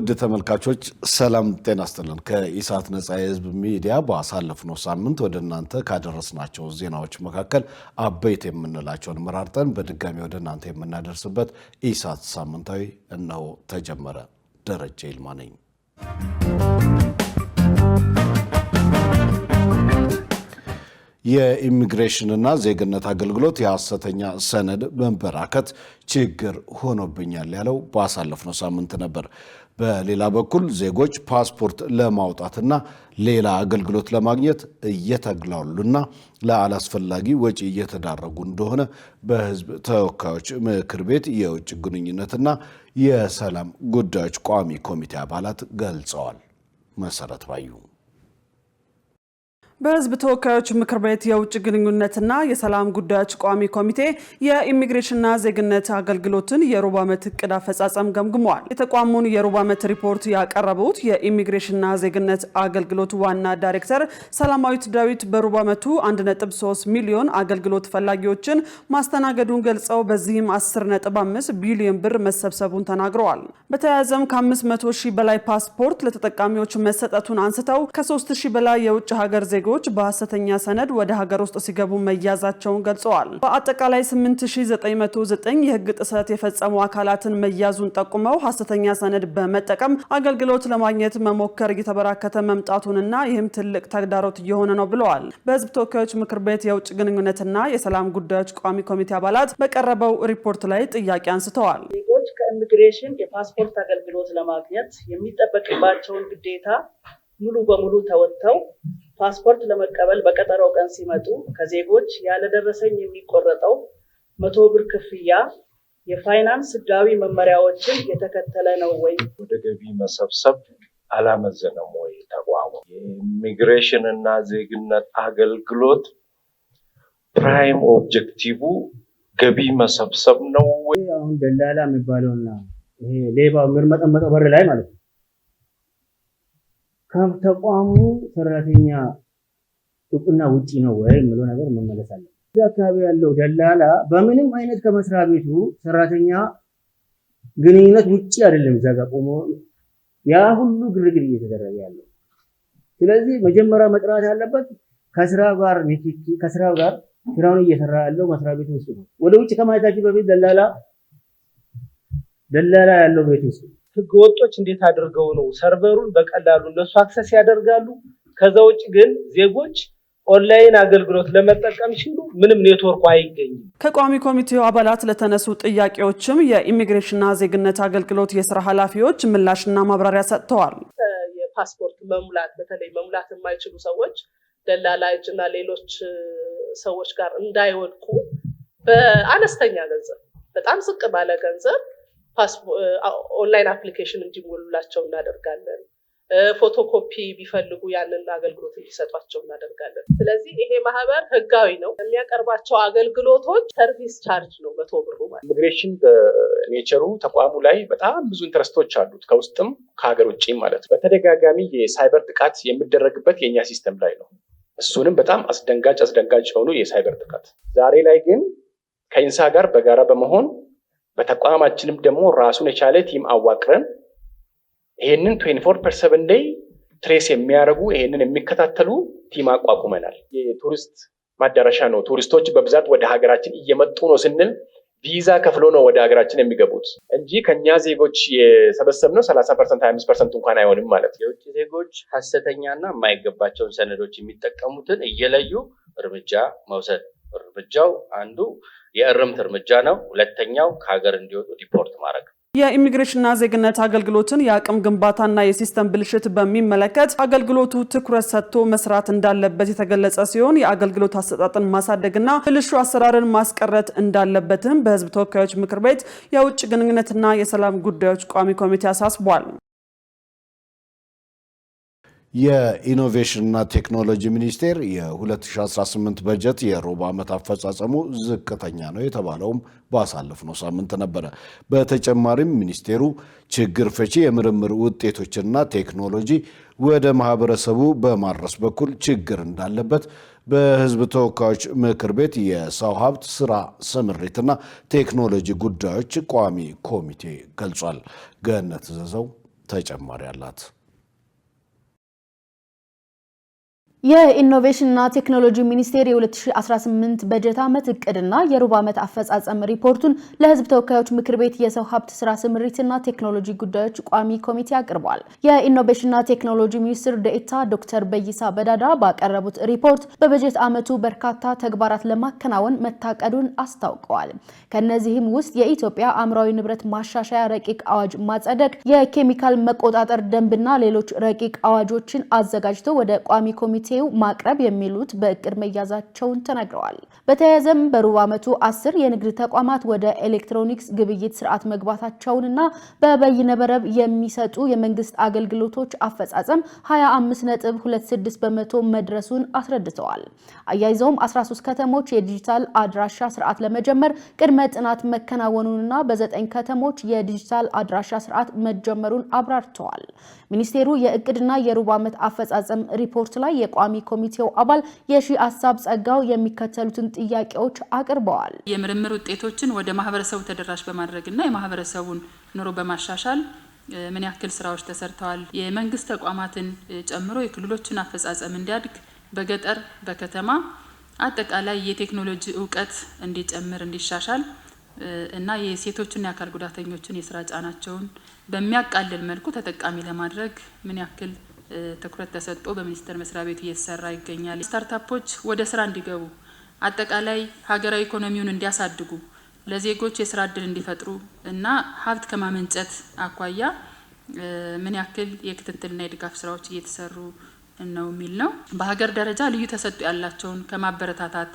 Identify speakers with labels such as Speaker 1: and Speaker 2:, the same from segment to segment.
Speaker 1: ውድ ተመልካቾች ሰላም ጤና ይስጥልን። ከኢሳት ነጻ የህዝብ ሚዲያ ባሳለፍነው ሳምንት ወደ እናንተ ካደረስናቸው ዜናዎች መካከል አበይት የምንላቸውን መራርጠን በድጋሚ ወደ እናንተ የምናደርስበት ኢሳት ሳምንታዊ እነሆ ተጀመረ። ደረጀ ይልማ ነኝ። የኢሚግሬሽንና ዜግነት አገልግሎት የሐሰተኛ ሰነድ መንበራከት ችግር ሆኖብኛል ያለው ባሳለፍነው ሳምንት ነበር። በሌላ በኩል ዜጎች ፓስፖርት ለማውጣትና ሌላ አገልግሎት ለማግኘት እየተግላሉና ለአላስፈላጊ ወጪ እየተዳረጉ እንደሆነ በሕዝብ ተወካዮች ምክር ቤት የውጭ ግንኙነትና የሰላም ጉዳዮች ቋሚ ኮሚቴ አባላት ገልጸዋል። መሰረት ባዩ
Speaker 2: በሕዝብ ተወካዮች ምክር ቤት የውጭ ግንኙነትና የሰላም ጉዳዮች ቋሚ ኮሚቴ የኢሚግሬሽንና ዜግነት አገልግሎትን የሩብ ዓመት እቅድ አፈጻጸም ገምግመዋል። የተቋሙን የሩብ ዓመት ሪፖርት ያቀረቡት የኢሚግሬሽንና ዜግነት አገልግሎት ዋና ዳይሬክተር ሰላማዊት ዳዊት በሩብ ዓመቱ 1.3 ሚሊዮን አገልግሎት ፈላጊዎችን ማስተናገዱን ገልጸው በዚህም 10.5 ቢሊዮን ብር መሰብሰቡን ተናግረዋል። በተያያዘም ከ500 ሺህ በላይ ፓስፖርት ለተጠቃሚዎች መሰጠቱን አንስተው ከ3,000 በላይ የውጭ ሀገር ዜጎች በሐሰተኛ ሰነድ ወደ ሀገር ውስጥ ሲገቡ መያዛቸውን ገልጸዋል። በአጠቃላይ 8909 የህግ ጥሰት የፈጸሙ አካላትን መያዙን ጠቁመው ሐሰተኛ ሰነድ በመጠቀም አገልግሎት ለማግኘት መሞከር እየተበራከተ መምጣቱንና ይህም ትልቅ ተግዳሮት እየሆነ ነው ብለዋል። በሕዝብ ተወካዮች ምክር ቤት የውጭ ግንኙነትና የሰላም ጉዳዮች ቋሚ ኮሚቴ አባላት በቀረበው ሪፖርት ላይ ጥያቄ አንስተዋል።
Speaker 3: ዜጎች ከኢሚግሬሽን የፓስፖርት አገልግሎት ለማግኘት የሚጠበቅባቸውን ግዴታ ሙሉ በሙሉ ተወጥተው ፓስፖርት ለመቀበል በቀጠሮው ቀን ሲመጡ ከዜጎች ያለደረሰኝ የሚቆረጠው 100 ብር ክፍያ የፋይናንስ ህጋዊ መመሪያዎችን የተከተለ ነው ወይ?
Speaker 4: ወደ ገቢ መሰብሰብ አላመዘነም ወይ? ተቋሙ የኢሚግሬሽን እና ዜግነት አገልግሎት ፕራይም ኦብጀክቲቭ ገቢ መሰብሰብ ነው ወይ?
Speaker 5: አሁን ደላላ የሚባለውና ይሄ ሌባው ምርመጠመጠው በር ላይ ማለት ነው ከተቋሙ ሰራተኛ ጥቁና ውጪ ነው ወይ የሚለው ነገር መመለስ አለ። እዚህ አካባቢ ያለው ደላላ በምንም አይነት ከመስሪያ ቤቱ ሰራተኛ ግንኙነት ውጪ አይደለም እዛ ጋር ቆሞ ያ ሁሉ ግርግር እየተደረገ ያለው። ስለዚህ መጀመሪያ መጥራት ያለበት ከስራው ጋር ስራውን እየሰራ ያለው መስሪያ ቤቱ ውስጥ ነው። ወደ ውጪ ከማየታችን በፊት ደላላ ያለው ቤት ውስጥ
Speaker 6: ህገወጦች እንዴት አድርገው ነው ሰርቨሩን በቀላሉ እነሱ አክሰስ ያደርጋሉ? ከዛ ውጭ ግን ዜጎች ኦንላይን አገልግሎት ለመጠቀም ሲሉ ምንም ኔትወርክ አይገኝም።
Speaker 2: ከቋሚ ኮሚቴው አባላት ለተነሱ ጥያቄዎችም የኢሚግሬሽንና ዜግነት አገልግሎት የስራ ኃላፊዎች ምላሽና ማብራሪያ ሰጥተዋል።
Speaker 3: የፓስፖርት መሙላት በተለይ መሙላት የማይችሉ ሰዎች ደላላዎች እና ሌሎች ሰዎች ጋር እንዳይወድቁ በአነስተኛ ገንዘብ በጣም ዝቅ ባለ ገንዘብ ኦንላይን አፕሊኬሽን እንዲሞሉላቸው እናደርጋለን። ፎቶኮፒ ቢፈልጉ ያንን አገልግሎት እንዲሰጧቸው እናደርጋለን። ስለዚህ ይሄ ማህበር ህጋዊ ነው። የሚያቀርባቸው አገልግሎቶች ሰርቪስ ቻርጅ ነው 100 ብሩ ማለት።
Speaker 4: ኢሚግሬሽን በኔቸሩ ተቋሙ ላይ በጣም ብዙ ኢንተረስቶች አሉት ከውስጥም ከሀገር ውጭም ማለት ነው። በተደጋጋሚ የሳይበር ጥቃት የሚደረግበት የኛ ሲስተም ላይ ነው። እሱንም በጣም አስደንጋጭ የሆኑ የሳይበር ጥቃት ዛሬ ላይ ግን ከኢንሳ ጋር በጋራ በመሆን በተቋማችንም ደግሞ ራሱን የቻለ ቲም አዋቅረን ይሄንን 24/7 ላይ ትሬስ የሚያደርጉ ይሄንን የሚከታተሉ ቲም አቋቁመናል። የቱሪስት ማዳረሻ ነው። ቱሪስቶች በብዛት ወደ ሀገራችን እየመጡ ነው ስንል ቪዛ ከፍሎ ነው ወደ ሀገራችን የሚገቡት እንጂ ከኛ ዜጎች የሰበሰብነው 30% 25% እንኳን አይሆንም ማለት ነው።
Speaker 7: የውጭ ዜጎች ሐሰተኛና የማይገባቸውን ሰነዶች የሚጠቀሙትን እየለዩ እርምጃ መውሰድ። እርምጃው አንዱ የእርምት እርምጃ ነው። ሁለተኛው ከሀገር እንዲወጡ ሪፖርት ማድረግ።
Speaker 2: የኢሚግሬሽንና ዜግነት አገልግሎትን የአቅም ግንባታና የሲስተም ብልሽት በሚመለከት አገልግሎቱ ትኩረት ሰጥቶ መስራት እንዳለበት የተገለጸ ሲሆን የአገልግሎት አሰጣጥን ማሳደግና ብልሹ አሰራርን ማስቀረት እንዳለበትም በሕዝብ ተወካዮች ምክር ቤት የውጭ ግንኙነትና የሰላም ጉዳዮች ቋሚ ኮሚቴ አሳስቧል።
Speaker 1: የኢኖቬሽንና ቴክኖሎጂ ሚኒስቴር የ2018 በጀት የሩብ ዓመት አፈጻጸሙ ዝቅተኛ ነው የተባለውም ባሳለፍነው ሳምንት ነበረ። በተጨማሪም ሚኒስቴሩ ችግር ፈቺ የምርምር ውጤቶችና ቴክኖሎጂ ወደ ማህበረሰቡ በማድረስ በኩል ችግር እንዳለበት በሕዝብ ተወካዮች ምክር ቤት የሰው ሀብት ስራ ስምሪትና ቴክኖሎጂ ጉዳዮች ቋሚ ኮሚቴ ገልጿል። ገነት ዘዘው ተጨማሪ አላት።
Speaker 8: የኢኖቬሽንና ቴክኖሎጂ ሚኒስቴር የ2018 በጀት ዓመት እቅድና የሩብ ዓመት አፈጻጸም ሪፖርቱን ለሕዝብ ተወካዮች ምክር ቤት የሰው ሀብት ስራ ስምሪትና ቴክኖሎጂ ጉዳዮች ቋሚ ኮሚቴ አቅርቧል። የኢኖቬሽንና ቴክኖሎጂ ሚኒስትር ዴኤታ ዶክተር በይሳ በዳዳ ባቀረቡት ሪፖርት በበጀት ዓመቱ በርካታ ተግባራት ለማከናወን መታቀዱን አስታውቀዋል። ከነዚህም ውስጥ የኢትዮጵያ አእምሯዊ ንብረት ማሻሻያ ረቂቅ አዋጅ ማጸደቅ፣ የኬሚካል መቆጣጠር ደንብና ሌሎች ረቂቅ አዋጆችን አዘጋጅቶ ወደ ቋሚ ኮሚቴ ማቅረብ የሚሉት በእቅድ መያዛቸውን ተናግረዋል። በተያያዘም በሩብ ዓመቱ 10 የንግድ ተቋማት ወደ ኤሌክትሮኒክስ ግብይት ስርዓት መግባታቸውንና በበይነመረብ የሚሰጡ የመንግስት አገልግሎቶች አፈጻጸም 25.26% መድረሱን አስረድተዋል። አያይዘውም 13 ከተሞች የዲጂታል አድራሻ ስርዓት ለመጀመር ቅድመ ጥናት መከናወኑንና በ9 ከተሞች የዲጂታል አድራሻ ስርዓት መጀመሩን አብራርተዋል። ሚኒስቴሩ የእቅድና የሩብ ዓመት አፈጻጸም ሪፖርት ላይ የቋሚ ኮሚቴው አባል የሺ ሐሳብ ጸጋው የሚከተሉትን ጥያቄዎች አቅርበዋል።
Speaker 9: የምርምር ውጤቶችን ወደ ማህበረሰቡ ተደራሽ በማድረግና የማህበረሰቡን ኑሮ በማሻሻል ምን ያክል ስራዎች ተሰርተዋል? የመንግስት ተቋማትን ጨምሮ የክልሎችን አፈጻጸም እንዲያድግ በገጠር በከተማ አጠቃላይ የቴክኖሎጂ ዕውቀት እንዲጨምር እንዲሻሻል እና የሴቶችና የአካል ጉዳተኞችን የስራ ጫናቸውን በሚያቃልል መልኩ ተጠቃሚ ለማድረግ ምን ያክል ትኩረት ተሰጥቶ በሚኒስቴር መስሪያ ቤቱ እየተሰራ ይገኛል። ስታርታፖች ወደ ስራ እንዲገቡ አጠቃላይ ሀገራዊ ኢኮኖሚውን እንዲያሳድጉ ለዜጎች የስራ እድል እንዲፈጥሩ እና ሀብት ከማመንጨት አኳያ ምን ያክል የክትትልና የድጋፍ ስራዎች እየተሰሩ ነው የሚል ነው። በሀገር ደረጃ ልዩ ተሰጥኦ ያላቸውን ከማበረታታት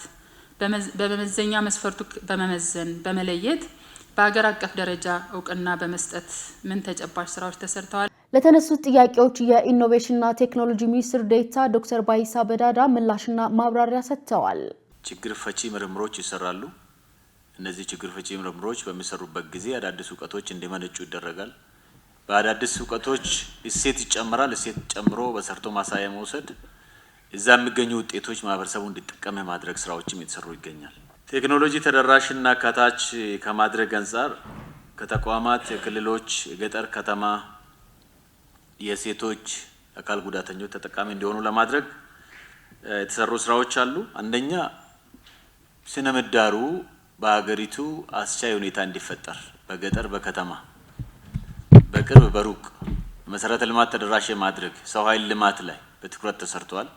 Speaker 9: በመመዘኛ መስፈርቱ በመመዘን በመለየት በሀገር አቀፍ ደረጃ እውቅና በመስጠት ምን ተጨባጭ ስራዎች ተሰርተዋል?
Speaker 8: ለተነሱት ጥያቄዎች የኢኖቬሽንና ቴክኖሎጂ ሚኒስትር ዴኤታ ዶክተር ባይሳ በዳዳ ምላሽና ማብራሪያ ሰጥተዋል።
Speaker 10: ችግር ፈቺ ምርምሮች ይሰራሉ። እነዚህ ችግር ፈቺ ምርምሮች በሚሰሩበት ጊዜ አዳዲስ እውቀቶች እንዲመነጩ ይደረጋል። በአዳዲስ እውቀቶች እሴት ይጨምራል። እሴት ጨምሮ በሰርቶ ማሳያ መውሰድ እዛ የሚገኙ ውጤቶች ማህበረሰቡ እንዲጠቀም የማድረግ ስራዎችም የተሰሩ ይገኛል። ቴክኖሎጂ ተደራሽና አካታች ከማድረግ አንጻር ከተቋማት፣ የክልሎች፣ የገጠር ከተማ፣ የሴቶች አካል ጉዳተኞች ተጠቃሚ እንዲሆኑ ለማድረግ የተሰሩ ስራዎች አሉ። አንደኛ ስነ ምህዳሩ በሀገሪቱ አስቻይ ሁኔታ እንዲፈጠር በገጠር በከተማ በቅርብ በሩቅ መሰረተ ልማት ተደራሽ የማድረግ ሰው ኃይል ልማት ላይ በትኩረት ተሰርቷል።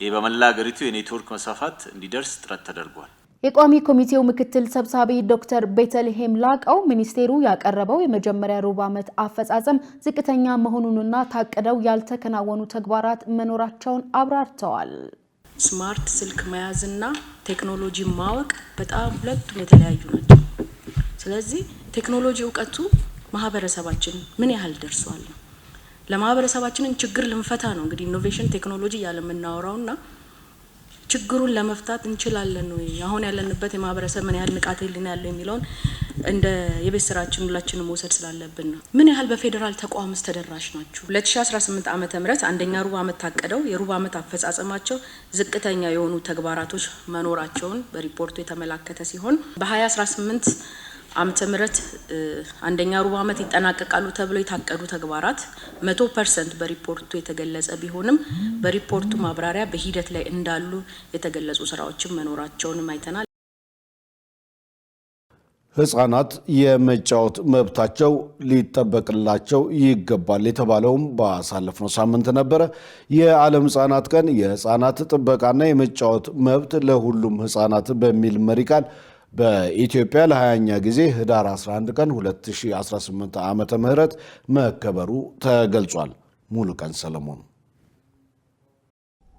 Speaker 10: ይህ በመላ ሀገሪቱ የኔትወርክ መስፋፋት እንዲደርስ ጥረት ተደርጓል።
Speaker 8: የቋሚ ኮሚቴው ምክትል ሰብሳቢ ዶክተር ቤተልሔም ላቀው ሚኒስቴሩ ያቀረበው የመጀመሪያ ሩብ ዓመት አፈጻጸም ዝቅተኛ መሆኑንና ታቅደው ያልተከናወኑ ተግባራት መኖራቸውን አብራርተዋል።
Speaker 11: ስማርት ስልክ መያዝና ቴክኖሎጂ ማወቅ በጣም ሁለቱም የተለያዩ ናቸው። ስለዚህ ቴክኖሎጂ እውቀቱ ማህበረሰባችን ምን ያህል ደርሷል? ለማህበረሰባችንን ችግር ልንፈታ ነው እንግዲህ ኢኖቬሽን ቴክኖሎጂ ያለ የምናወራውና ችግሩን ለመፍታት እንችላለን ወይ? አሁን ያለንበት የማህበረሰብ ምን ያህል ንቃተ ህሊና ያለው የሚለውን እንደ የቤት ስራችን ሁላችንም መውሰድ ስላለብን ነው። ምን ያህል በፌደራል ተቋምስ ተደራሽ ናችሁ? 2018 ዓመተ ምህረት አንደኛ ሩብ ዓመት ታቀደው የሩብ ዓመት አፈጻጸማቸው ዝቅተኛ የሆኑ ተግባራቶች መኖራቸውን በሪፖርቱ የተመላከተ ሲሆን በ2018 ዓመተ ምህረት አንደኛ ሩብ ዓመት ይጠናቀቃሉ ተብለው የታቀዱ ተግባራት 100% በሪፖርቱ የተገለጸ ቢሆንም በሪፖርቱ ማብራሪያ በሂደት ላይ እንዳሉ የተገለጹ ስራዎችን መኖራቸውንም አይተናል።
Speaker 1: ህፃናት የመጫወት መብታቸው ሊጠበቅላቸው ይገባል የተባለውም ባሳለፍነው ሳምንት ነበረ። የዓለም ህፃናት ቀን የህፃናት ጥበቃና የመጫወት መብት ለሁሉም ህፃናት በሚል መሪ ቃል በኢትዮጵያ ለ20ኛ ጊዜ ህዳር 11 ቀን 2018 ዓመተ ምህረት መከበሩ ተገልጿል። ሙሉቀን ሰለሞን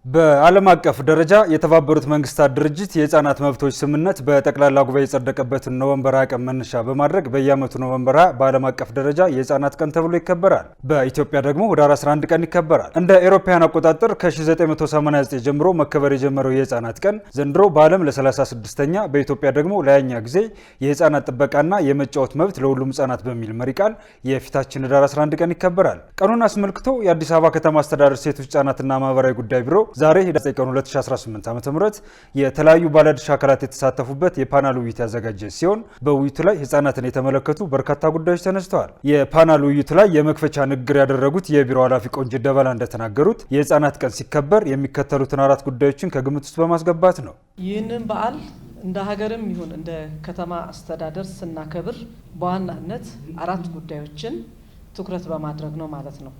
Speaker 12: በዓለም አቀፍ ደረጃ የተባበሩት መንግስታት ድርጅት የህፃናት መብቶች ስምምነት በጠቅላላ ጉባኤ የጸደቀበትን ኖቨምበር 20 ቀን መነሻ በማድረግ በየዓመቱ ኖቨምበር 20 በዓለም አቀፍ ደረጃ የህፃናት ቀን ተብሎ ይከበራል። በኢትዮጵያ ደግሞ ህዳር 11 ቀን ይከበራል። እንደ አውሮፓውያን አቆጣጠር ከ1989 ጀምሮ መከበር የጀመረው የህፃናት ቀን ዘንድሮ በዓለም ለ36ኛ በኢትዮጵያ ደግሞ ለ20ኛ ጊዜ የህፃናት ጥበቃና የመጫወት መብት ለሁሉም ህፃናት በሚል መሪ ቃል የፊታችን ህዳር 11 ቀን ይከበራል። ቀኑን አስመልክቶ የአዲስ አበባ ከተማ አስተዳደር ሴቶች ህፃናትና ማህበራዊ ጉዳይ ቢሮ ዛሬ ህዳር 9 ቀን 2018 ዓ.ም የተለያዩ ባለድርሻ አካላት የተሳተፉበት የፓናል ውይይት ያዘጋጀ ሲሆን በውይይቱ ላይ ህጻናትን የተመለከቱ በርካታ ጉዳዮች ተነስተዋል። የፓናል ውይይቱ ላይ የመክፈቻ ንግግር ያደረጉት የቢሮ ኃላፊ ቆንጅት ደበላ እንደተናገሩት የህጻናት ቀን ሲከበር የሚከተሉትን 4 ጉዳዮችን ከግምት ውስጥ በማስገባት ነው።
Speaker 13: ይህንን በዓል እንደ ሀገርም ይሁን እንደ ከተማ አስተዳደር ስናከብር በዋናነት 4 ጉዳዮችን ትኩረት በማድረግ ነው ማለት ነው።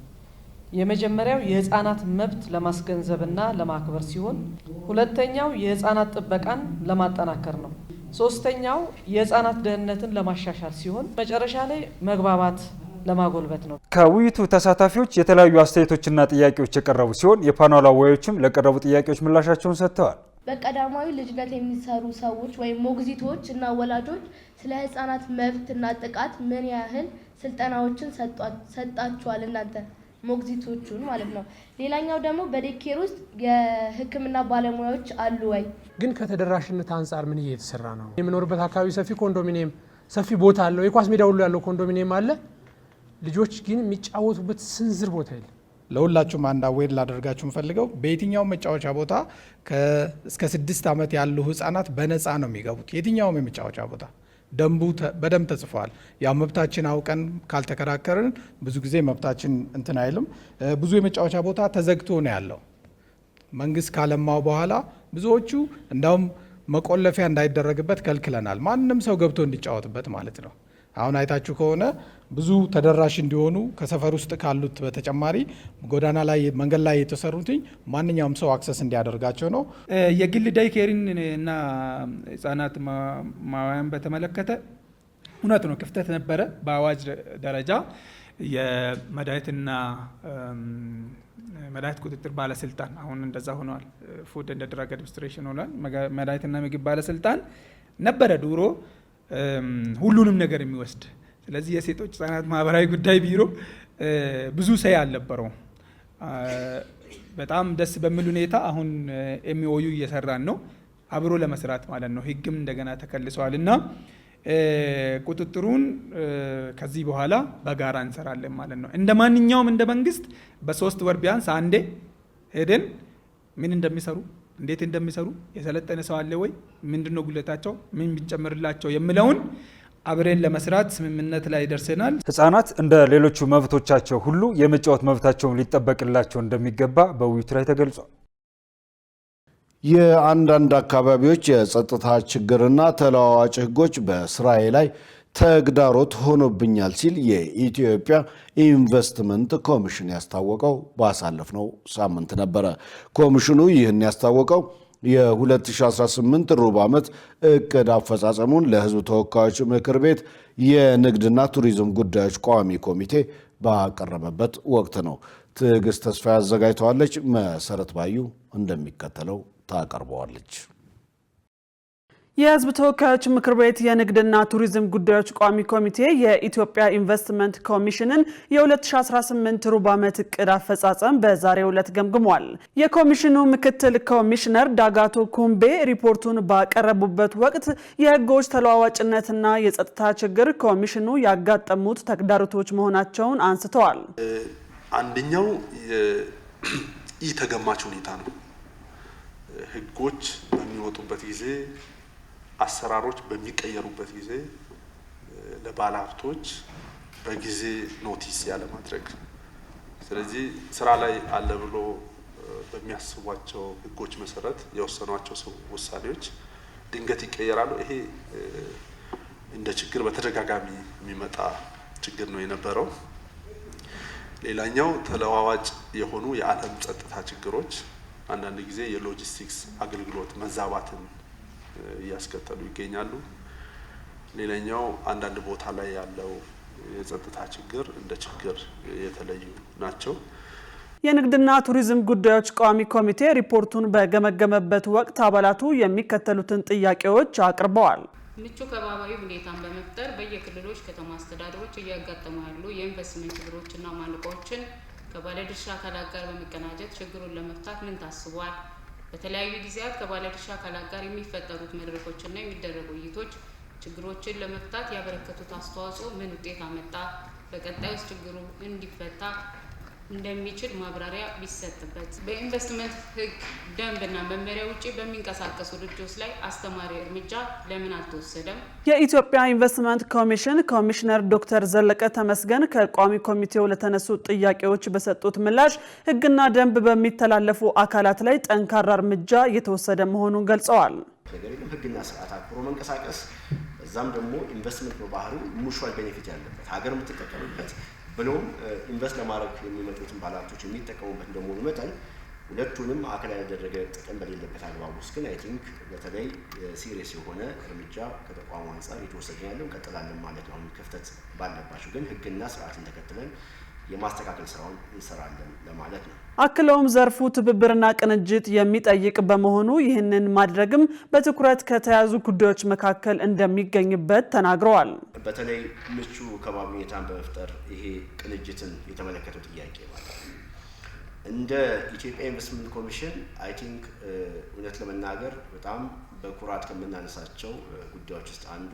Speaker 13: የመጀመሪያው የህፃናት መብት ለማስገንዘብና ለማክበር ሲሆን፣ ሁለተኛው የህፃናት ጥበቃን ለማጠናከር ነው። ሶስተኛው የህፃናት ደህንነትን ለማሻሻል ሲሆን፣ መጨረሻ ላይ መግባባት ለማጎልበት ነው።
Speaker 12: ከውይይቱ ተሳታፊዎች የተለያዩ አስተያየቶችና ጥያቄዎች የቀረቡ ሲሆን የፓናሉ አወያዮችም ለቀረቡ ጥያቄዎች ምላሻቸውን ሰጥተዋል።
Speaker 14: በቀዳማዊ ልጅነት የሚሰሩ ሰዎች ወይም ሞግዚቶች እና ወላጆች ስለ ህፃናት መብትና ጥቃት ምን ያህል ስልጠናዎችን ሰጣችኋል? እናንተ ሞግዚቶቹን ማለት ነው። ሌላኛው ደግሞ በዴኬር ውስጥ የህክምና ባለሙያዎች አሉ ወይ?
Speaker 15: ግን ከተደራሽነት አንጻር ምን እየተሰራ ነው? የምኖርበት አካባቢ ሰፊ ኮንዶሚኒየም፣ ሰፊ ቦታ አለው። የኳስ ሜዳ ሁሉ ያለው ኮንዶሚኒየም አለ። ልጆች ግን የሚጫወቱበት ስንዝር ቦታ የለም።
Speaker 16: ለሁላችሁም አንድ አዌር ላደርጋችሁ ፈልገው በየትኛውም መጫወቻ ቦታ እስከ 6 ዓመት ያሉ ህፃናት በነፃ ነው የሚገቡት። የትኛውም የመጫወቻ ቦታ ደንቡ በደንብ ተጽፏል። ያው መብታችን አውቀን ካልተከራከርን ብዙ ጊዜ መብታችን እንትን አይልም። ብዙ የመጫወቻ ቦታ ተዘግቶ ነው ያለው። መንግስት ካለማው በኋላ ብዙዎቹ እንዳውም መቆለፊያ እንዳይደረግበት ከልክለናል። ማንም ሰው ገብቶ እንዲጫወትበት ማለት ነው። አሁን አይታችሁ ከሆነ ብዙ ተደራሽ እንዲሆኑ ከሰፈር ውስጥ ካሉት በተጨማሪ ጎዳና ላይ መንገድ ላይ የተሰሩትኝ ማንኛውም ሰው አክሰስ እንዲያደርጋቸው ነው።
Speaker 17: የግል ዳይኬሪን እና ህጻናት ማዋያን በተመለከተ እውነት ነው ክፍተት ነበረ። በአዋጅ ደረጃ የመድኃኒትና መድኃኒት ቁጥጥር ባለስልጣን አሁን እንደዛ ሆኗል። ፉድ ኤንድ ድራግ አድሚኒስትሬሽን ሆኗል። መድኃኒትና ምግብ ባለስልጣን ነበረ ድሮ ሁሉንም ነገር የሚወስድ። ስለዚህ የሴቶች ህጻናት ማህበራዊ ጉዳይ ቢሮ ብዙ ሰይ አልነበረው። በጣም ደስ በሚል ሁኔታ አሁን ኤምኦዩ እየሰራን ነው አብሮ ለመስራት ማለት ነው። ህግም እንደገና ተከልሰዋል እና ቁጥጥሩን ከዚህ በኋላ በጋራ እንሰራለን ማለት ነው። እንደ ማንኛውም እንደ መንግስት በ3 ወር ቢያንስ አንዴ ሄደን ምን እንደሚሰሩ እንዴት እንደሚሰሩ የሰለጠነ ሰው አለ ወይ፣ ምንድነው ጉለታቸው፣ ምን ቢጨምርላቸው የሚለውን አብረን ለመስራት ስምምነት ላይ ደርሰናል።
Speaker 12: ህጻናት እንደ ሌሎቹ መብቶቻቸው ሁሉ የመጫወት መብታቸውን ሊጠበቅላቸው እንደሚገባ በውይይቱ ላይ ተገልጿል።
Speaker 1: የአንዳንድ አካባቢዎች የጸጥታ ችግርና ተለዋዋጭ ህጎች በስራዬ ላይ ተግዳሮት ሆኖብኛል ሲል የኢትዮጵያ ኢንቨስትመንት ኮሚሽን ያስታወቀው ባሳለፍነው ሳምንት ነበረ። ኮሚሽኑ ይህን ያስታወቀው የ2018 ሩብ ዓመት እቅድ አፈጻጸሙን ለህዝብ ተወካዮች ምክር ቤት የንግድና ቱሪዝም ጉዳዮች ቋሚ ኮሚቴ ባቀረበበት ወቅት ነው። ትዕግስት ተስፋ ያዘጋጅተዋለች። መሰረት ባዩ እንደሚከተለው ታቀርበዋለች።
Speaker 2: የህዝብ ተወካዮች ምክር ቤት የንግድና ቱሪዝም ጉዳዮች ቋሚ ኮሚቴ የኢትዮጵያ ኢንቨስትመንት ኮሚሽንን የ2018 ሩብ ዓመት እቅድ አፈጻጸም በዛሬው ዕለት ገምግሟል። የኮሚሽኑ ምክትል ኮሚሽነር ዳጋቶ ኩምቤ ሪፖርቱን ባቀረቡበት ወቅት የህጎች ተለዋዋጭነትና የጸጥታ ችግር ኮሚሽኑ ያጋጠሙት ተግዳሮቶች መሆናቸውን አንስተዋል።
Speaker 18: አንደኛው ኢተገማች ሁኔታ ነው። ህጎች በሚወጡበት ጊዜ አሰራሮች በሚቀየሩበት ጊዜ ለባለሀብቶች በጊዜ ኖቲስ ያለማድረግ፣ ስለዚህ ስራ ላይ አለ ብሎ በሚያስቧቸው ህጎች መሰረት የወሰኗቸው ውሳኔዎች ድንገት ይቀየራሉ። ይሄ እንደ ችግር በተደጋጋሚ የሚመጣ ችግር ነው የነበረው። ሌላኛው ተለዋዋጭ የሆኑ የዓለም ጸጥታ ችግሮች አንዳንድ ጊዜ የሎጂስቲክስ አገልግሎት መዛባትን እያስከተሉ ይገኛሉ። ሌላኛው አንዳንድ ቦታ ላይ ያለው የጸጥታ ችግር እንደ ችግር የተለዩ ናቸው።
Speaker 2: የንግድና ቱሪዝም ጉዳዮች ቋሚ ኮሚቴ ሪፖርቱን በገመገመበት ወቅት አባላቱ የሚከተሉትን ጥያቄዎች አቅርበዋል።
Speaker 19: ምቹ ከባቢያዊ ሁኔታን በመፍጠር በየክልሎች ከተማ አስተዳደሮች እያጋጠሙ ያሉ የኢንቨስትመንት ችግሮችና ማነቆችን ከባለድርሻ አካላት ጋር በመቀናጀት ችግሩን ለመፍታት ምን ታስቧል? በተለያዩ ጊዜያት ከባለድርሻ አካላት ጋር የሚፈጠሩት መድረኮችና የሚደረጉ ውይይቶች ችግሮችን ለመፍታት ያበረከቱት አስተዋጽኦ ምን ውጤት አመጣ? በቀጣይ ውስጥ ችግሩ እንዲፈታ እንደሚችል ማብራሪያ ቢሰጥበት። በኢንቨስትመንት ህግ ደንብና መመሪያ ውጪ በሚንቀሳቀሱ ድርጅቶች ላይ አስተማሪ እርምጃ ለምን አልተወሰደም?
Speaker 2: የኢትዮጵያ ኢንቨስትመንት ኮሚሽን ኮሚሽነር ዶክተር ዘለቀ ተመስገን ከቋሚ ኮሚቴው ለተነሱ ጥያቄዎች በሰጡት ምላሽ ህግና ደንብ በሚተላለፉ አካላት ላይ ጠንካራ እርምጃ እየተወሰደ መሆኑን ገልጸዋል።
Speaker 20: ነገር ግን ህግና ስርዓት አክብሮ መንቀሳቀስ እዛም ደግሞ ኢንቨስትመንት በባህሪው ሙቹዋል ቤኔፊት ያለበት ሀገር የምትጠቀምበት ብሎም ኢንቨስት ለማድረግ የሚመጡትን ባለሀብቶች የሚጠቀሙበት እንደመሆኑ መጠን ሁለቱንም ማዕከል ያደረገ ጥቅም በሌለበት አግባብ ውስጥ ግን አይ ቲንክ በተለይ ሲሪየስ የሆነ እርምጃ ከተቋሙ አንጻር የተወሰደ ያለው እንቀጥላለን ማለት ነው። ክፍተት ባለባቸው ግን ህግና ስርዓትን ተከትለን የማስተካከል ስራውን እንሰራለን ለማለት ነው።
Speaker 2: አክለውም ዘርፉ ትብብርና ቅንጅት የሚጠይቅ በመሆኑ ይህንን ማድረግም በትኩረት ከተያዙ ጉዳዮች መካከል እንደሚገኝበት ተናግረዋል።
Speaker 20: በተለይ ምቹ ከባቢ ሁኔታን በመፍጠር ይሄ ቅንጅትን የተመለከተው ጥያቄ ማለት ነው። እንደ ኢትዮጵያ ኢንቨስትመንት ኮሚሽን አይ ቲንክ እውነት ለመናገር በጣም በኩራት ከምናነሳቸው ጉዳዮች ውስጥ አንዱ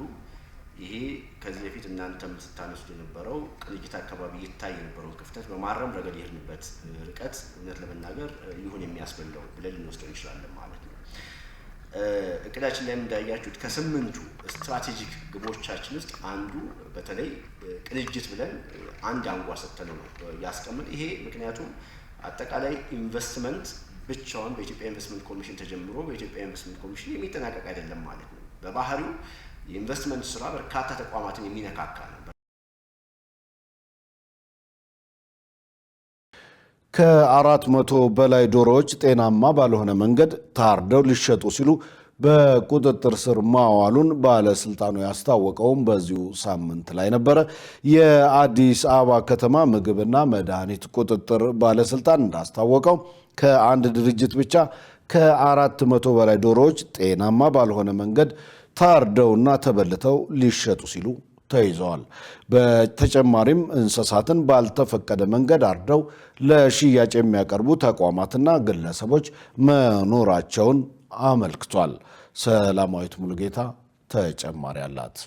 Speaker 20: ይሄ ከዚህ በፊት እናንተም ስታነሱት የነበረው ቅንጅት አካባቢ ይታይ የነበረውን ክፍተት በማረም ረገድ የሄድንበት ርቀት እውነት ለመናገር ይሁን የሚያስበላው ብለን ልንወስደው እንችላለን ማለት ነው። እቅዳችን ላይ እንዳያችሁት ከ8ቱ ስትራቴጂክ ግቦቻችን ውስጥ አንዱ በተለይ ቅንጅት ብለን አንድ አንጓ ሰጥተነው ነው ያስቀምጥ። ይሄ ምክንያቱም አጠቃላይ ኢንቨስትመንት ብቻውን በኢትዮጵያ ኢንቨስትመንት ኮሚሽን ተጀምሮ በኢትዮጵያ ኢንቨስትመንት ኮሚሽን የሚጠናቀቅ አይደለም ማለት ነው። በባህሪው የኢንቨስትመንት ስራ በርካታ ተቋማትን የሚነካካ ነው።
Speaker 1: ከ400 በላይ ዶሮዎች ጤናማ ባልሆነ መንገድ ታርደው ሊሸጡ ሲሉ በቁጥጥር ስር ማዋሉን ባለስልጣኑ ያስታወቀውም በዚሁ ሳምንት ላይ ነበረ። የአዲስ አበባ ከተማ ምግብና መድኃኒት ቁጥጥር ባለስልጣን እንዳስታወቀው ከአንድ ድርጅት ብቻ ከ400 በላይ ዶሮዎች ጤናማ ባልሆነ መንገድ ታርደውና ተበልተው ሊሸጡ ሲሉ ተይዘዋል። በተጨማሪም እንስሳትን ባልተፈቀደ መንገድ አርደው ለሽያጭ የሚያቀርቡ ተቋማትና ግለሰቦች መኖራቸውን አመልክቷል። ሰላማዊት ሙሉጌታ ተጨማሪ አላት።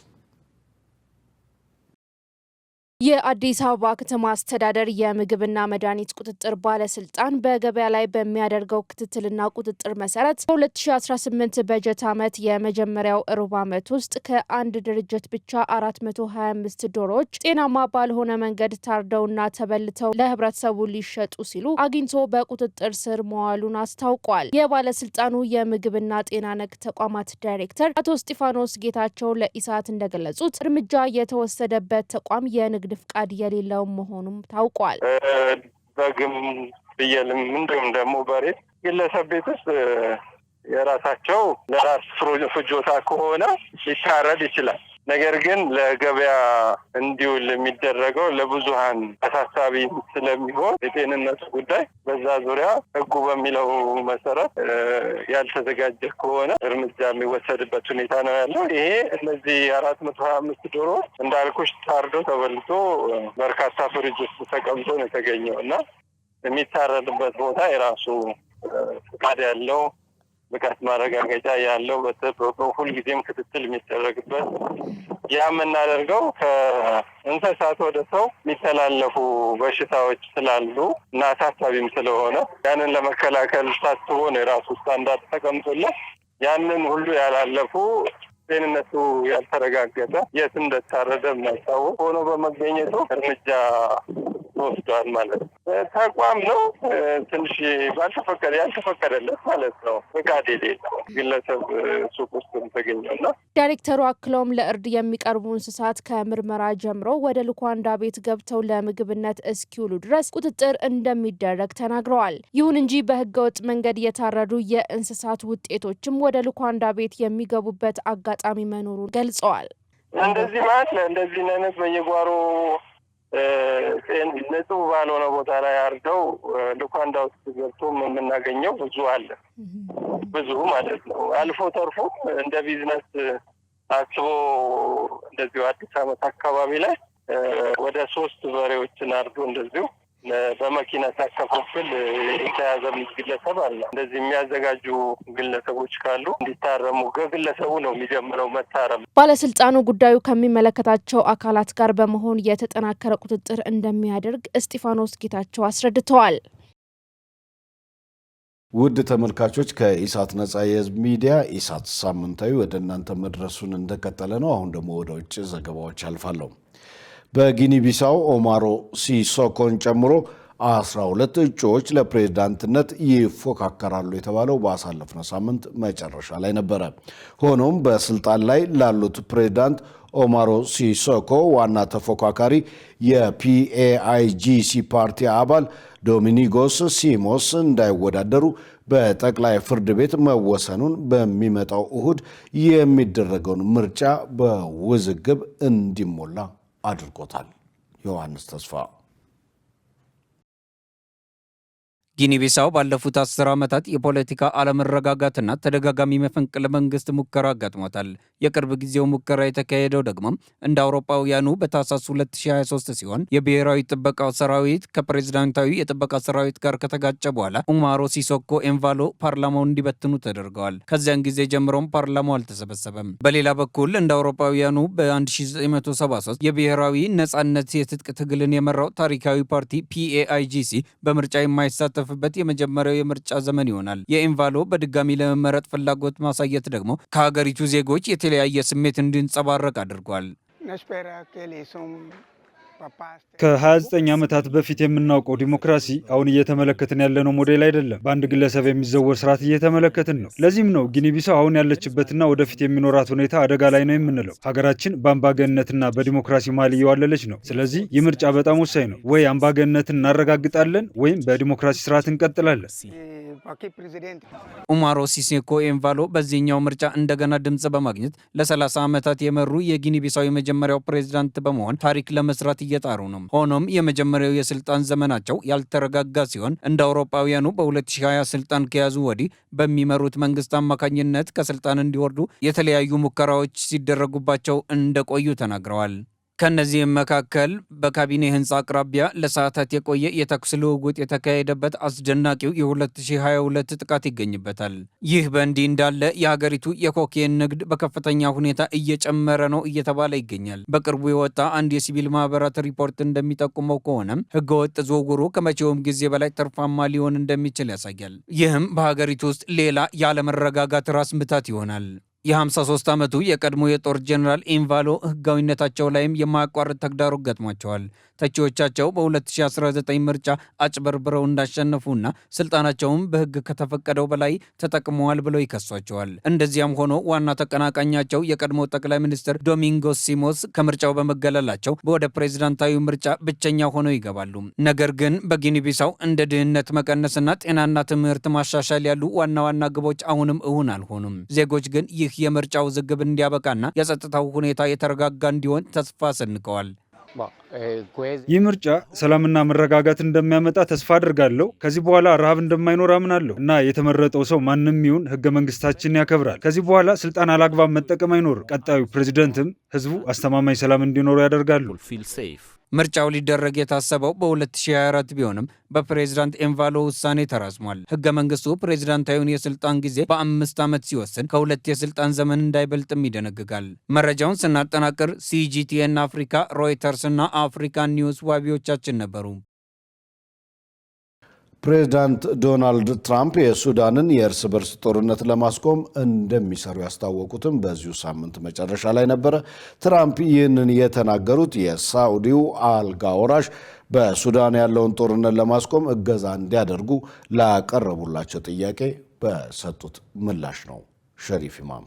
Speaker 21: የአዲስ አበባ ከተማ አስተዳደር የምግብና መድኃኒት ቁጥጥር ባለስልጣን በገበያ ላይ በሚያደርገው ክትትልና ቁጥጥር መሰረት በ2018 በጀት ዓመት የመጀመሪያው ሩብ ዓመት ውስጥ ከአንድ ድርጅት ብቻ 425 ዶሮዎች ጤናማ ባልሆነ መንገድ ታርደውና ተበልተው ለህብረተሰቡ ሊሸጡ ሲሉ አግኝቶ በቁጥጥር ስር መዋሉን አስታውቋል። የባለስልጣኑ የምግብና ጤና ነክ ተቋማት ዳይሬክተር አቶ እስጢፋኖስ ጌታቸው ለኢሳት እንደገለጹት እርምጃ የተወሰደበት ተቋም የንግድ ፍቃድ የሌለው መሆኑም ታውቋል።
Speaker 22: በግም ፍየልም እንዲሁም ደግሞ በሬ ግለሰብ ቤት ውስጥ የራሳቸው ለራስ ፍጆታ ከሆነ ሊታረድ ይችላል። ነገር ግን ለገበያ እንዲውል የሚደረገው ለብዙሃን አሳሳቢ ስለሚሆን የጤንነቱ ጉዳይ በዛ ዙሪያ ህጉ በሚለው መሰረት ያልተዘጋጀ ከሆነ እርምጃ የሚወሰድበት ሁኔታ ነው ያለው። ይሄ እነዚህ 425 ዶሮ እንዳልኩሽ ታርዶ ተበልቶ በርካታ ፍሪጅ ውስጥ ተቀምጦ ነው የተገኘው እና የሚታረድበት ቦታ የራሱ ፍቃድ ያለው ብቃት ማረጋገጫ ያለው ሁልጊዜም ክትትል የሚደረግበት ያ የምናደርገው ከእንስሳት ወደ ሰው የሚተላለፉ በሽታዎች ስላሉ እና አሳሳቢም ስለሆነ ያንን ለመከላከል ታስቦ ነው የራሱ ስታንዳርድ ተቀምጦለት ያንን ሁሉ ያላለፉ ጤንነቱ ያልተረጋገጠ የት እንደታረደ የማይታወቅ ሆኖ በመገኘቱ እርምጃ ወስዷል ማለት ነው። ተቋም ነው ትንሽ ያልተፈቀደለት ማለት ነው። ፈቃድ የሌለው ግለሰብ ሱቅ ውስጥ ተገኘውና
Speaker 21: ዳይሬክተሩ አክለውም ለእርድ የሚቀርቡ እንስሳት ከምርመራ ጀምሮ ወደ ልኳንዳ ቤት ገብተው ለምግብነት እስኪውሉ ድረስ ቁጥጥር እንደሚደረግ ተናግረዋል። ይሁን እንጂ በህገወጥ መንገድ የታረዱ የእንስሳት ውጤቶችም ወደ ልኳንዳ ቤት የሚገቡበት አጋጣሚ መኖሩን ገልጸዋል።
Speaker 22: እንደዚህ ማለት እንደዚህ አይነት በየጓሮ ንጹህ ባልሆነ ቦታ ላይ አርደው ልኳንዳ ውስጥ ገብቶ የምናገኘው ብዙ አለ። ብዙ ማለት ነው። አልፎ ተርፎ እንደ ቢዝነስ አስቦ እንደዚሁ አዲስ ዓመት አካባቢ ላይ ወደ 3 በሬዎችን አርዶ እንደዚሁ በመኪና ሲያከፋፍል የተያዘ ግለሰብ አለ። እንደዚህ የሚያዘጋጁ ግለሰቦች ካሉ እንዲታረሙ ከግለሰቡ ነው የሚጀምረው መታረም።
Speaker 21: ባለስልጣኑ ጉዳዩ ከሚመለከታቸው አካላት ጋር በመሆን የተጠናከረ ቁጥጥር እንደሚያደርግ እስጢፋኖስ ጌታቸው አስረድተዋል።
Speaker 1: ውድ ተመልካቾች ከኢሳት ነጻ የህዝብ ሚዲያ ኢሳት ሳምንታዊ ወደ እናንተ መድረሱን እንደቀጠለ ነው። አሁን ደግሞ ወደ ውጭ ዘገባዎች አልፋለሁ። በጊኒ ቢሳው ኦማሮ ሲሶኮን ጨምሮ 12 እጩዎች ለፕሬዝዳንትነት ይፎካከራሉ የተባለው ባሳለፍነው ሳምንት መጨረሻ ላይ ነበረ። ሆኖም በስልጣን ላይ ላሉት ፕሬዝዳንት ኦማሮ ሲሶኮ ዋና ተፎካካሪ የፒኤአይጂሲ ፓርቲ አባል ዶሚኒጎስ ሲሞስ እንዳይወዳደሩ በጠቅላይ ፍርድ ቤት መወሰኑን በሚመጣው እሁድ የሚደረገውን ምርጫ በውዝግብ እንዲሞላ አድርጎታል። ዮሐንስ ተስፋ።
Speaker 5: ጊኒ ቢሳው ባለፉት 10 ዓመታት የፖለቲካ አለመረጋጋትና ተደጋጋሚ መፈንቅለ መንግስት ሙከራ አጋጥሟታል። የቅርብ ጊዜው ሙከራ የተካሄደው ደግሞ እንደ አውሮፓውያኑ በታህሳስ 2023 ሲሆን የብሔራዊ ጥበቃ ሰራዊት ከፕሬዝዳንታዊ የጥበቃ ሰራዊት ጋር ከተጋጨ በኋላ ኡማሮ ሲሶኮ ኤምቫሎ ፓርላማውን እንዲበትኑ ተደርገዋል። ከዚያን ጊዜ ጀምሮም ፓርላማው አልተሰበሰበም። በሌላ በኩል እንደ አውሮፓውያኑ በ1973 የብሔራዊ ነጻነት የትጥቅ ትግልን የመራው ታሪካዊ ፓርቲ ፒኤአይጂሲ በምርጫ የማይሳተፍ በት የመጀመሪያው የምርጫ ዘመን ይሆናል። የኢንቫሎ በድጋሚ ለመመረጥ ፍላጎት ማሳየት ደግሞ ከሀገሪቱ ዜጎች የተለያየ ስሜት እንዲንጸባረቅ አድርጓል።
Speaker 12: ከ29 ዓመታት በፊት የምናውቀው ዲሞክራሲ አሁን እየተመለከትን ያለነው ሞዴል አይደለም። በአንድ ግለሰብ የሚዘወር ስርዓት እየተመለከትን ነው። ለዚህም ነው ጊኒ ቢሳው አሁን ያለችበትና ወደፊት የሚኖራት ሁኔታ አደጋ ላይ ነው የምንለው። ሀገራችን በአምባገነንነትና በዲሞክራሲ መሀል እየዋለለች ነው። ስለዚህ ይህ ምርጫ በጣም ወሳኝ ነው። ወይ አምባገነንነትን እናረጋግጣለን ወይም በዲሞክራሲ ስርዓት እንቀጥላለን።
Speaker 5: ኡማሮ ሲሶኮ ኤምቫሎ በዚህኛው ምርጫ እንደገና ድምጽ በማግኘት ለ30 ዓመታት የመሩ የጊኒ ቢሳው የመጀመሪያው ፕሬዝዳንት በመሆን ታሪክ ለመስራት እየጣሩ ነው። ሆኖም የመጀመሪያው የስልጣን ዘመናቸው ያልተረጋጋ ሲሆን እንደ አውሮፓውያኑ በ2020 ስልጣን ከያዙ ወዲህ በሚመሩት መንግስት አማካኝነት ከስልጣን እንዲወርዱ የተለያዩ ሙከራዎች ሲደረጉባቸው እንደቆዩ ተናግረዋል። ከነዚህም መካከል በካቢኔ ህንፃ አቅራቢያ ለሰዓታት የቆየ የተኩስ ልውውጥ የተካሄደበት አስደናቂው የ2022 ጥቃት ይገኝበታል። ይህ በእንዲህ እንዳለ የሀገሪቱ የኮኬን ንግድ በከፍተኛ ሁኔታ እየጨመረ ነው እየተባለ ይገኛል። በቅርቡ የወጣ አንድ የሲቪል ማህበራት ሪፖርት እንደሚጠቁመው ከሆነም ህገወጥ ዝውውሩ ከመቼውም ጊዜ በላይ ትርፋማ ሊሆን እንደሚችል ያሳያል። ይህም በሀገሪቱ ውስጥ ሌላ ያለመረጋጋት ራስ ምታት ይሆናል። የ53 ዓመቱ የቀድሞ የጦር ጀኔራል ኢንቫሎ ህጋዊነታቸው ላይም የማያቋርጥ ተግዳሮት ገጥሟቸዋል። ተቺዎቻቸው በ2019 ምርጫ አጭበርብረው እንዳሸነፉና ስልጣናቸውም በህግ ከተፈቀደው በላይ ተጠቅመዋል ብለው ይከሷቸዋል። እንደዚያም ሆኖ ዋና ተቀናቃኛቸው የቀድሞ ጠቅላይ ሚኒስትር ዶሚንጎስ ሲሞስ ከምርጫው በመገለላቸው ወደ ፕሬዝዳንታዊ ምርጫ ብቸኛ ሆነው ይገባሉ። ነገር ግን በጊኒ ቢሳው እንደ ድህነት መቀነስና ጤናና ትምህርት ማሻሻል ያሉ ዋና ዋና ግቦች አሁንም እውን አልሆኑም። ዜጎች ግን ይህ የምርጫው ውዝግብ እንዲያበቃና የጸጥታው ሁኔታ የተረጋጋ እንዲሆን ተስፋ ሰንቀዋል።
Speaker 12: ይህ ምርጫ ሰላምና መረጋጋት እንደሚያመጣ ተስፋ አድርጋለሁ። ከዚህ በኋላ ረሃብ እንደማይኖር አምናለሁ እና የተመረጠው ሰው ማንም ይሁን ህገ መንግስታችንን ያከብራል። ከዚህ በኋላ ስልጣን አላግባብ መጠቀም አይኖርም። ቀጣዩ ፕሬዝደንትም ህዝቡ አስተማማኝ ሰላም እንዲኖሩ ያደርጋሉ።
Speaker 5: ምርጫው ሊደረግ የታሰበው በ2024 ቢሆንም በፕሬዝዳንት ኤምቫሎ ውሳኔ ተራዝሟል። ህገ መንግስቱ ፕሬዝዳንታዊውን የስልጣን ጊዜ በ5 ዓመት ሲወስን ከ2 የስልጣን ዘመን እንዳይበልጥም ይደነግጋል። መረጃውን ስናጠናቅር ሲጂቲኤን አፍሪካ፣ ሮይተርስ እና አፍሪካን ኒውስ ዋቢዎቻችን ነበሩ።
Speaker 1: ፕሬዝዳንት ዶናልድ ትራምፕ የሱዳንን የእርስ በርስ ጦርነት ለማስቆም እንደሚሰሩ ያስታወቁትም በዚሁ ሳምንት መጨረሻ ላይ ነበረ። ትራምፕ ይህንን የተናገሩት የሳዑዲው አልጋ ወራሽ በሱዳን ያለውን ጦርነት ለማስቆም እገዛ እንዲያደርጉ ላቀረቡላቸው ጥያቄ በሰጡት ምላሽ ነው። ሸሪፍ ኢማም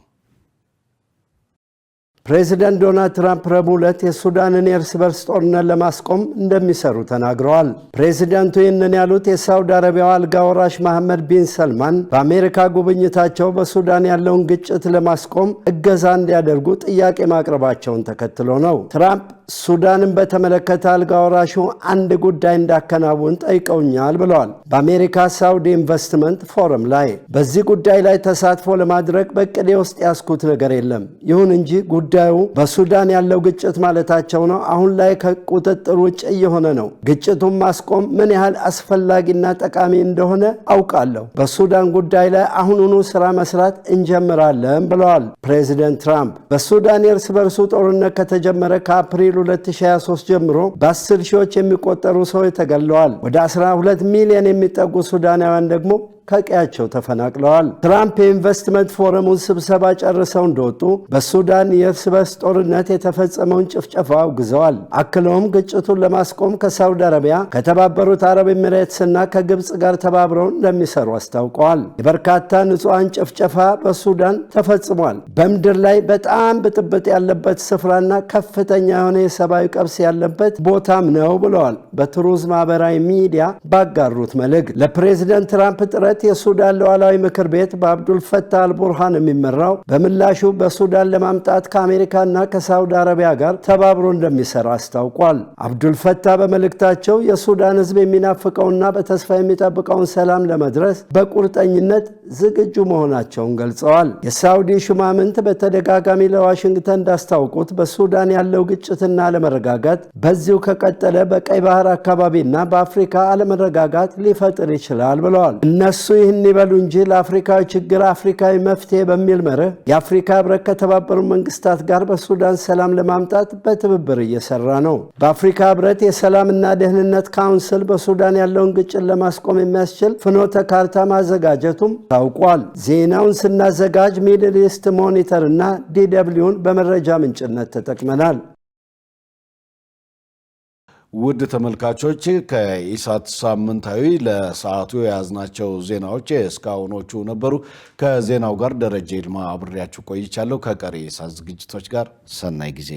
Speaker 6: ፕሬዚደንት ዶናልድ ትራምፕ ረቡዕ ዕለት የሱዳንን የእርስ በርስ ጦርነት ለማስቆም እንደሚሰሩ ተናግረዋል። ፕሬዚደንቱ ይህንን ያሉት የሳውዲ አረቢያው አልጋ ወራሽ መሐመድ ቢን ሰልማን በአሜሪካ ጉብኝታቸው በሱዳን ያለውን ግጭት ለማስቆም እገዛ እንዲያደርጉ ጥያቄ ማቅረባቸውን ተከትሎ ነው። ትራምፕ ሱዳንን በተመለከተ አልጋ ወራሹ አንድ ጉዳይ እንዳከናውን ጠይቀውኛል ብለዋል በአሜሪካ ሳውዲ ኢንቨስትመንት ፎረም ላይ። በዚህ ጉዳይ ላይ ተሳትፎ ለማድረግ በቅዴ ውስጥ ያስኩት ነገር የለም። ይሁን እንጂ ጉዳዩ በሱዳን ያለው ግጭት ማለታቸው ነው አሁን ላይ ከቁጥጥር ውጭ እየሆነ ነው። ግጭቱን ማስቆም ምን ያህል አስፈላጊና ጠቃሚ እንደሆነ አውቃለሁ። በሱዳን ጉዳይ ላይ አሁኑኑ ስራ መስራት እንጀምራለን ብለዋል ፕሬዚደንት ትራምፕ። በሱዳን የእርስ በርሱ ጦርነት ከተጀመረ ከአፕሪል 2023 ጀምሮ በ10 ሺዎች የሚቆጠሩ ሰዎች ተገድለዋል። ወደ 12 ሚሊዮን የሚጠጉ ሱዳናውያን ደግሞ ከቀያቸው ተፈናቅለዋል። ትራምፕ የኢንቨስትመንት ፎረሙን ስብሰባ ጨርሰው እንደወጡ በሱዳን የእርስ በርስ ጦርነት የተፈጸመውን ጭፍጨፋ አውግዘዋል። አክለውም ግጭቱን ለማስቆም ከሳውዲ አረቢያ፣ ከተባበሩት አረብ ኤሚሬትስና ከግብፅ ጋር ተባብረው እንደሚሰሩ አስታውቀዋል። የበርካታ ንጹሐን ጭፍጨፋ በሱዳን ተፈጽሟል። በምድር ላይ በጣም ብጥብጥ ያለበት ስፍራና ከፍተኛ የሆነ የሰብአዊ ቀውስ ያለበት ቦታም ነው ብለዋል በትሩዝ ማህበራዊ ሚዲያ ባጋሩት መልእክት። ለፕሬዚደንት ትራምፕ ጥረት የሱዳን ሉዓላዊ ምክር ቤት በአብዱል ፈታህ አልቡርሃን የሚመራው በምላሹ በሱዳን ለማምጣት ከአሜሪካና ከሳውዲ አረቢያ ጋር ተባብሮ እንደሚሰራ አስታውቋል። አብዱል ፈታህ በመልእክታቸው የሱዳን ሕዝብ የሚናፍቀውና በተስፋ የሚጠብቀውን ሰላም ለመድረስ በቁርጠኝነት ዝግጁ መሆናቸውን ገልጸዋል። የሳውዲ ሹማምንት በተደጋጋሚ ለዋሽንግተን እንዳስታውቁት በሱዳን ያለው ግጭትና አለመረጋጋት በዚሁ ከቀጠለ በቀይ ባህር አካባቢና በአፍሪካ አለመረጋጋት ሊፈጥር ይችላል ብለዋል። እነሱ ይህን ይበሉ እንጂ ለአፍሪካዊ ችግር አፍሪካዊ መፍትሄ በሚል መርህ የአፍሪካ ህብረት ከተባበሩት መንግስታት ጋር በሱዳን ሰላም ለማምጣት በትብብር እየሰራ ነው። በአፍሪካ ህብረት የሰላምና ደህንነት ካውንስል በሱዳን ያለውን ግጭት ለማስቆም የሚያስችል ፍኖተ ካርታ ማዘጋጀቱም ታውቋል። ዜናውን ስናዘጋጅ ሚድል ኢስት ሞኒተር እና ዲደብሊውን በመረጃ ምንጭነት ተጠቅመናል።
Speaker 1: ውድ ተመልካቾች ከኢሳት ሳምንታዊ ለሰዓቱ የያዝናቸው ዜናዎች እስካሁኖቹ ነበሩ። ከዜናው ጋር ደረጀ ይልማ አብሬያችሁ ቆይቻለሁ። ከቀሪ ኢሳት ዝግጅቶች ጋር ሰናይ ጊዜ